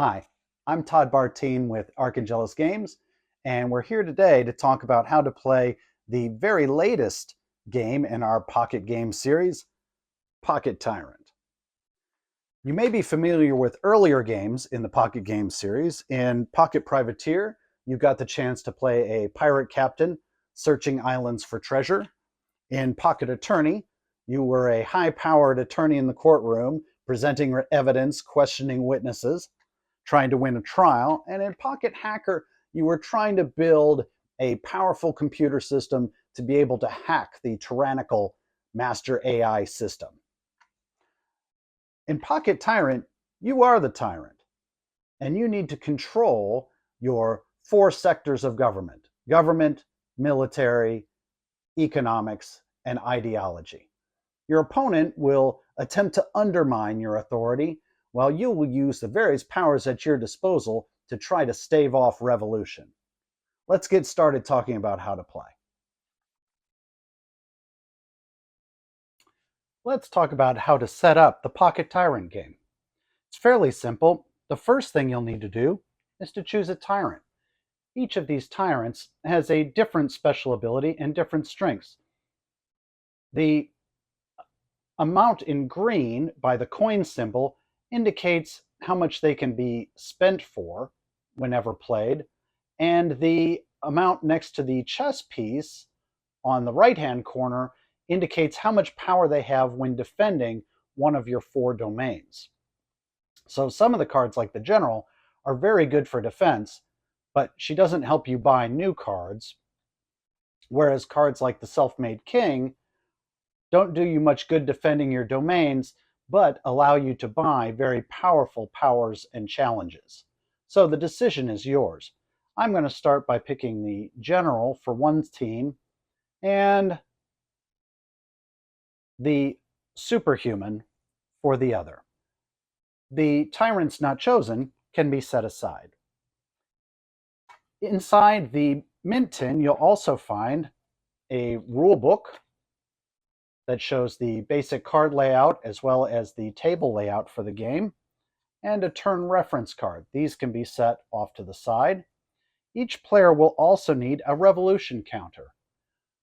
Hi, I'm Todd Bartine with Archangelis Games, and we're here today to talk about how to play the very latest game in our Pocket Game series, Pocket Tyrant. You may be familiar with earlier games in the Pocket Game series. In Pocket Privateer, you got the chance to play a pirate captain searching islands for treasure. In Pocket Attorney, you were a high-powered attorney in the courtroom, presenting evidence, questioning witnesses, trying to win a trial. And in Pocket Hacker, you were trying to build a powerful computer system to be able to hack the tyrannical master AI system. In Pocket Tyrant, you are the tyrant, and you need to control your four sectors of government: government, military, economics, and ideology. Your opponent will attempt to undermine your authority, while you will use the various powers at your disposal to try to stave off revolution. Let's get started talking about how to play. Let's talk about how to set up the Pocket Tyrant game. It's fairly simple. The first thing you'll need to do is to choose a tyrant. Each of these tyrants has a different special ability and different strengths. The amount in green by the coin symbol indicates how much they can be spent for whenever played, and the amount next to the chess piece on the right-hand corner indicates how much power they have when defending one of your four domains. So some of the cards, like the General, are very good for defense, but she doesn't help you buy new cards, whereas cards like the Self-Made King don't do you much good defending your domains, but allow you to buy very powerful powers and challenges. So the decision is yours. I'm going to start by picking the General for one team and the Superhuman for the other. The Tyrants not chosen can be set aside. Inside the mint tin, you'll also find a rule book that shows the basic card layout as well as the table layout for the game, and a turn reference card. These can be set off to the side. Each player will also need a revolution counter.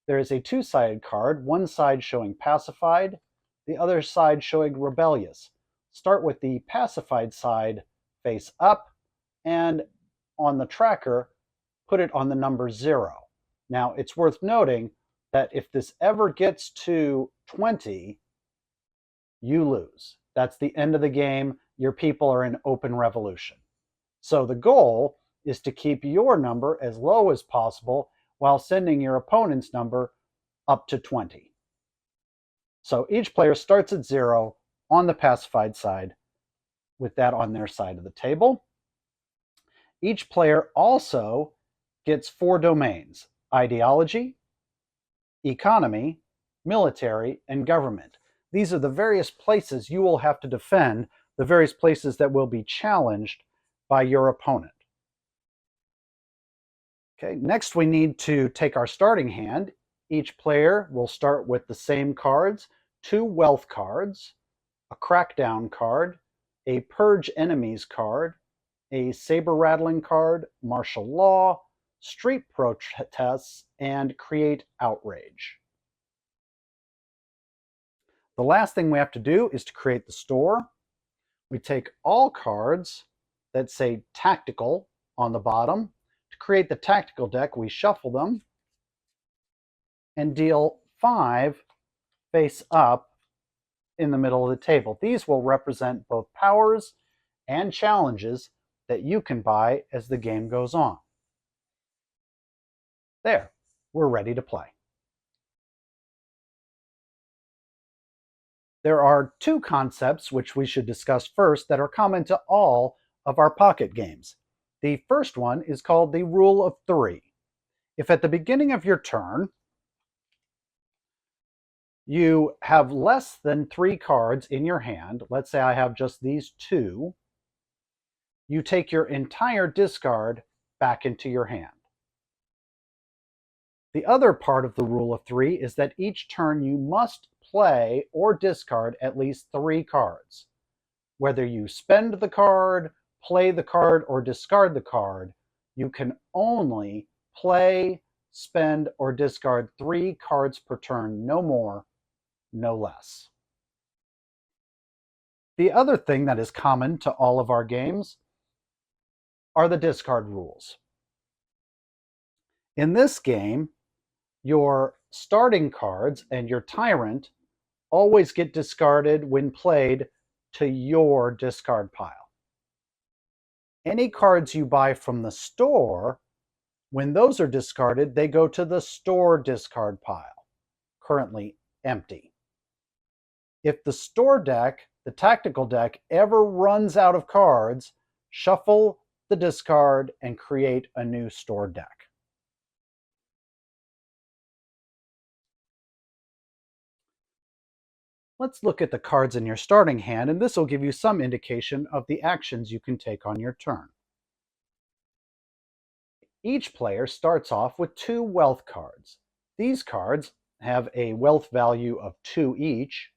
There is a two-sided card, one side showing pacified, the other side showing rebellious. Start with the pacified side face up, and on the tracker, put it on the number 0. Now, it's worth noting that if this ever gets to 20, you lose. That's the end of the game. Your people are in open revolution. So the goal is to keep your number as low as possible while sending your opponent's number up to 20. So each player starts at 0 on the pacified side with that on their side of the table. Each player also gets 4 domains: ideology, economy, military, and government. These are the various places you will have to defend, the various places that will be challenged by your opponent. Okay, next we need to take our starting hand. Each player will start with the same cards: 2 wealth cards, a crackdown card, a purge enemies card, a saber rattling card, martial law, street protests, and create outrage. The last thing we have to do is to create the store. We take all cards that say tactical on the bottom. To create the tactical deck, we shuffle them and deal 5 face up in the middle of the table. These will represent both powers and challenges that you can buy as the game goes on. There, we're ready to play. There are 2 concepts which we should discuss first that are common to all of our pocket games. The first one is called the rule of 3. If at the beginning of your turn you have less than 3 cards in your hand, let's say I have just these 2, you take your entire discard back into your hand. The other part of the rule of 3 is that each turn you must play or discard at least 3 cards. Whether you spend the card, play the card or discard the card, you can only play, spend, or discard 3 cards per turn, no more, no less. The other thing that is common to all of our games are the discard rules. In this game, your starting cards and your tyrant always get discarded when played to your discard pile. Any cards you buy from the store, when those are discarded, they go to the store discard pile, currently empty. If the store deck, the tactical deck, ever runs out of cards, shuffle the discard and create a new store deck. Let's look at the cards in your starting hand, and this will give you some indication of the actions you can take on your turn. Each player starts off with 2 wealth cards. These cards have a wealth value of 2 each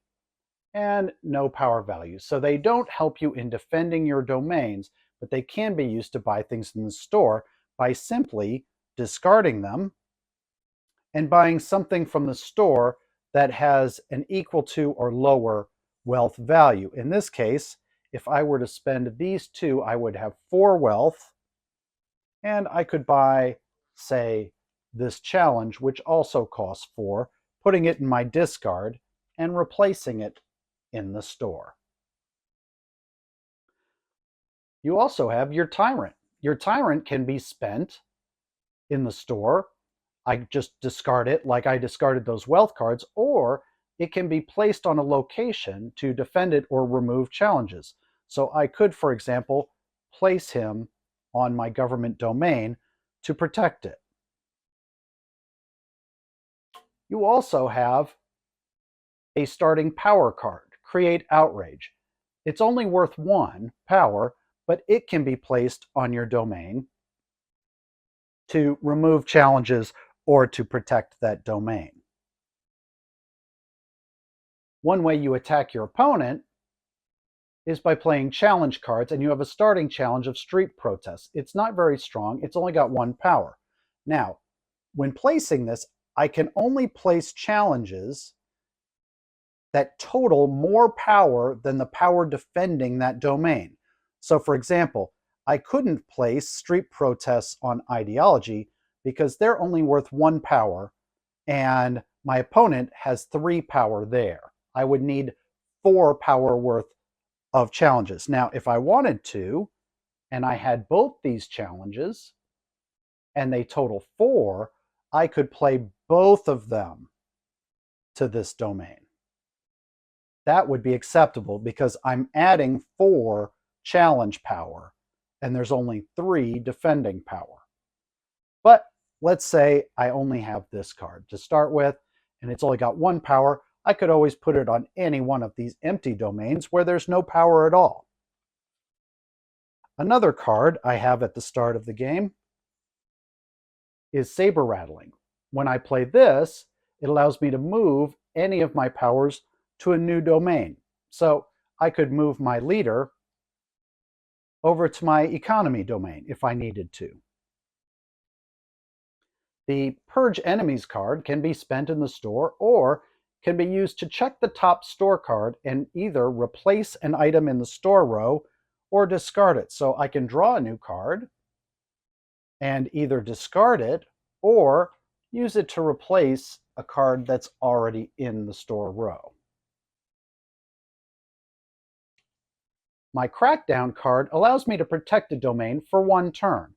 and no power value, so they don't help you in defending your domains, but they can be used to buy things in the store by simply discarding them and buying something from the store that has an equal to or lower wealth value. In this case, if I were to spend these 2, I would have 4 wealth, and I could buy, say, this challenge, which also costs 4, putting it in my discard and replacing it in the store. You also have your tyrant. Your tyrant can be spent in the store. I just discard it like I discarded those wealth cards, or it can be placed on a location to defend it or remove challenges. So I could, for example, place him on my government domain to protect it. You also have a starting power card, Create Outrage. It's only worth 1 power, but it can be placed on your domain to remove challenges or to protect that domain. One way you attack your opponent is by playing challenge cards, and you have a starting challenge of Street Protest. It's not very strong. It's only got 1 power. Now, when placing this, I can only place challenges that total more power than the power defending that domain. So for example, I couldn't place Street Protests on Ideology because they're only worth 1 power and my opponent has 3 power there. I would need 4 power worth of challenges. Now, if I wanted to, and I had both these challenges and they total 4, I could play both of them to this domain. That would be acceptable because I'm adding 4 challenge power and there's only 3 defending power. But let's say I only have this card to start with and it's only got 1 power. I could always put it on any one of these empty domains where there's no power at all. Another card I have at the start of the game is Saber Rattling. When I play this, it allows me to move any of my powers to a new domain. So I could move my leader over to my economy domain if I needed to. The Purge Enemies card can be spent in the store or can be used to check the top store card and either replace an item in the store row or discard it. So I can draw a new card and either discard it or use it to replace a card that's already in the store row. My Crackdown card allows me to protect a domain for 1 turn.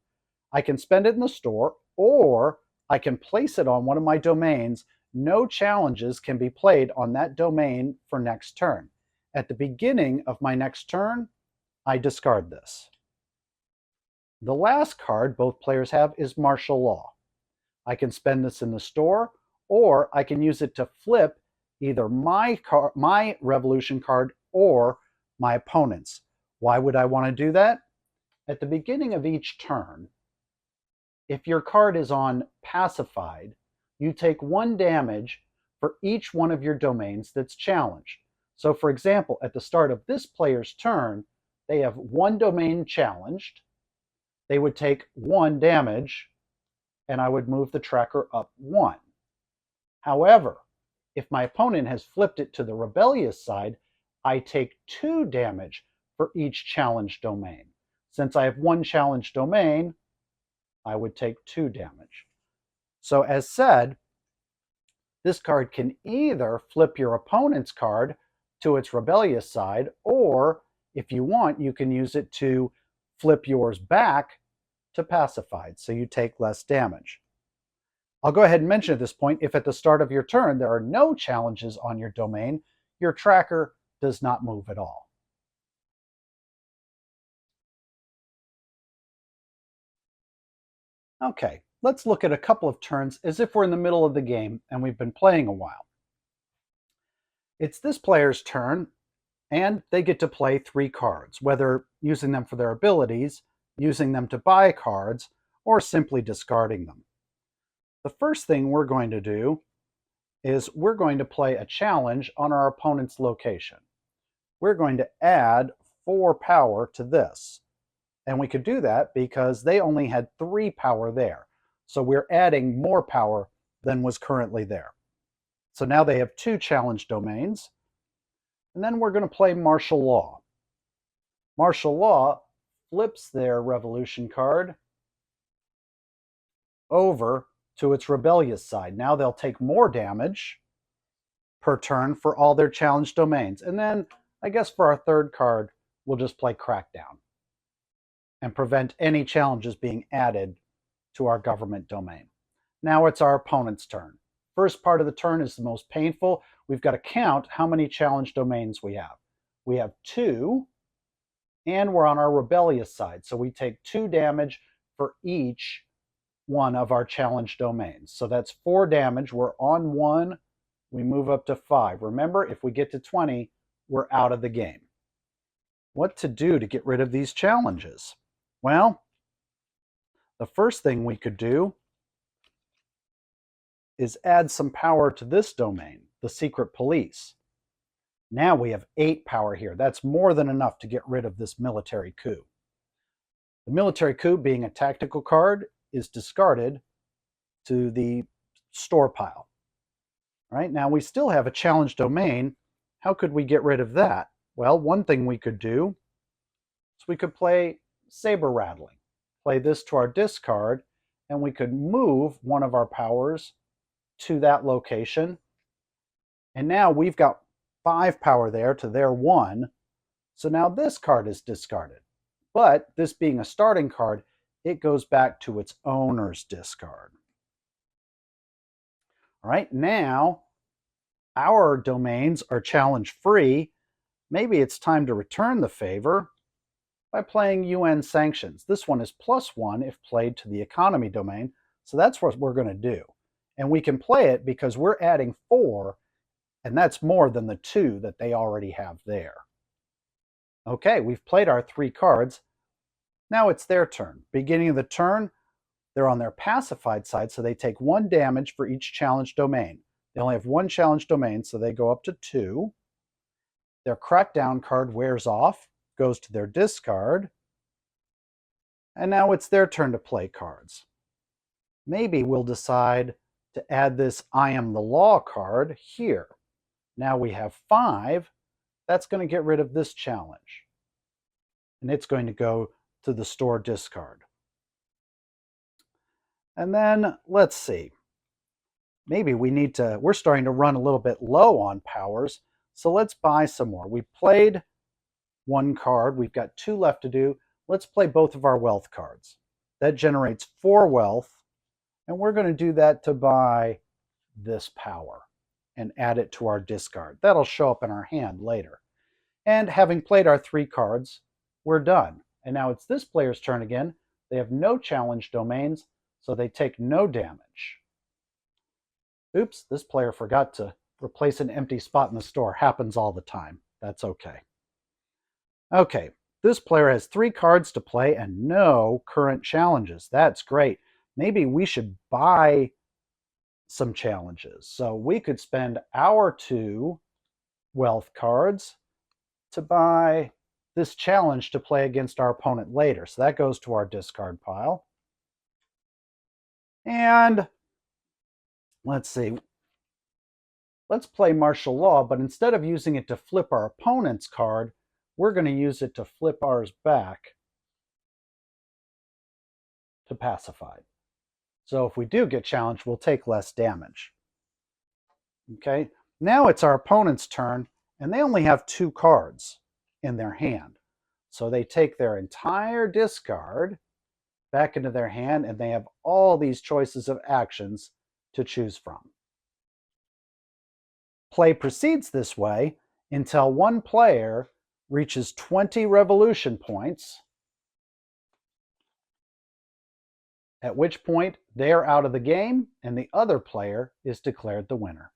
I can spend it in the store, or I can place it on one of my domains. No challenges can be played on that domain for next turn. At the beginning of my next turn, I discard this. The last card both players have is Martial Law. I can spend this in the store, or I can use it to flip either my Revolution card or my opponent's. Why would I want to do that? At the beginning of each turn, if your card is on Pacified, you take 1 damage for each one of your domains that's challenged. So for example, at the start of this player's turn, they have one domain challenged, they would take 1 damage, and I would move the tracker up 1. However, if my opponent has flipped it to the rebellious side, I take 2 damage for each challenged domain. Since I have 1 challenged domain, I would take 2 damage. So as said, this card can either flip your opponent's card to its rebellious side, or if you want, you can use it to flip yours back to pacified, so you take less damage. I'll go ahead and mention at this point, if at the start of your turn there are no challenges on your domain, your tracker does not move at all. Okay, let's look at a couple of turns as if we're in the middle of the game and we've been playing a while. It's this player's turn, and they get to play 3 cards, whether using them for their abilities, using them to buy cards, or simply discarding them. The first thing we're going to do is we're going to play a challenge on our opponent's location. We're going to add 4 power to this. And we could do that because they only had 3 power there. So we're adding more power than was currently there. So now they have 2 challenge domains. And then we're going to play martial law. Martial law flips their revolution card over to its rebellious side. Now they'll take more damage per turn for all their challenge domains. And then I guess for our third card, we'll just play crackdown and prevent any challenges being added to our government domain. Now it's our opponent's turn. First part of the turn is the most painful. We've got to count how many challenge domains we have. We have 2, and we're on our rebellious side. So we take 2 damage for each one of our challenge domains. So that's 4 damage. We're on 1. We move up to 5. Remember, if we get to 20, we're out of the game. What to do to get rid of these challenges? Well, the first thing we could do is add some power to this domain, the secret police. Now we have 8 power here. That's more than enough to get rid of this military coup. The military coup, being a tactical card, is discarded to the store pile. All right, now we still have a challenge domain. How could we get rid of that? Well, one thing we could do is we could play saber rattling. Play this to our discard, and we could move one of our powers to that location. And now we've got 5 power there to their 1. So now this card is discarded. But this being a starting card, it goes back to its owner's discard. All right, now our domains are challenge free. Maybe it's time to return the favor by playing UN sanctions. This one is +1 if played to the economy domain. So that's what we're going to do. And we can play it because we're adding 4, and that's more than the 2 that they already have there. Okay, we've played our 3 cards. Now it's their turn. Beginning of the turn, they're on their pacified side, so they take 1 damage for each challenge domain. They only have 1 challenge domain, so they go up to 2. Their crackdown card wears off, goes to their discard. And now it's their turn to play cards. Maybe we'll decide to add this I am the law card here. Now we have 5. That's going to get rid of this challenge. And it's going to go to the store discard. And then let's see. Maybe we're starting to run a little bit low on powers. So let's buy some more. We played 1 card. We've got 2 left to do. Let's play both of our wealth cards. That generates 4 wealth. And we're going to do that to buy this power and add it to our discard. That'll show up in our hand later. And having played our 3 cards, we're done. And now it's this player's turn again. They have no challenge domains, so they take no damage. Oops, this player forgot to replace an empty spot in the store. Happens all the time. That's okay. Okay, this player has 3 cards to play and no current challenges. That's great. Maybe we should buy some challenges. So we could spend our 2 wealth cards to buy this challenge to play against our opponent later. So that goes to our discard pile. And let's see. Let's play martial law, but instead of using it to flip our opponent's card, we're going to use it to flip ours back to pacified. So if we do get challenged, we'll take less damage. Okay, now it's our opponent's turn, and they only have 2 cards in their hand. So they take their entire discard back into their hand, and they have all these choices of actions to choose from. Play proceeds this way until one player reaches 20 revolution points, at which point they are out of the game and the other player is declared the winner.